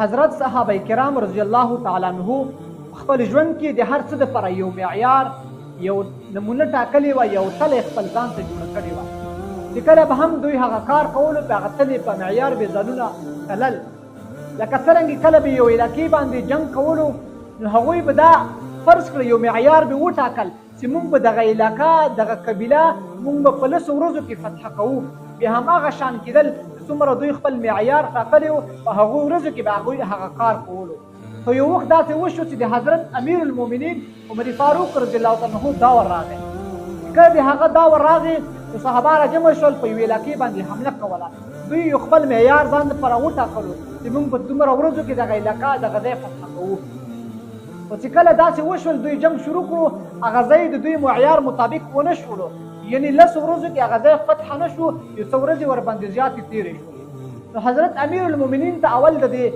حضرت صحابه کرام رضی الله تعالی عنہ خپل ژوند کې د هر څه لپاره یو معیار یو نمونه ټاکلې وه، یو تله خپل ځان ته جوړه کړې وه چې کله به هم دوی هغه کار کولو په هغه تلې په معیار به ځانونه تلل. لکه څرنګې کله به یو علاقې باندې جنګ کولو نو هغوی به دا فرض کړه یو معیار به وټاکل چې موږ به دغه علاقه دغه قبیله موږ به په لسو ورځو کې فتح کوو. بیا هماغه شان کېدل څومره دوی خپل معیار ټاکلی و په هغو ورځو کې به هغوی هغه کار کولو. خو یو وخت داسې وشو چې د حضرت امیر المؤمنین عمر فاروق رضی الله تعالی عنه دور راغی. کله د هغه دور راغی نو صحابه راجمع شول، په یوې علاقې باندې حمله کوله. دوی یو خپل معیار ځان دپاره وټاکلو چې موږ په دومره ورځو کې دغه علاقه دغه ځای فتح کوو. خو چې کله داسې وشول دوی جنګ شروع کړو، هغه ځای د دوی معیار مطابق ونه شولو، یعنې لسو ورځو کې هغه ځای فتح نه شو، یو څه ورځې ورباندې زیاتې تېرې شولې. نو حضرت امیر المؤمنین ته اول د دې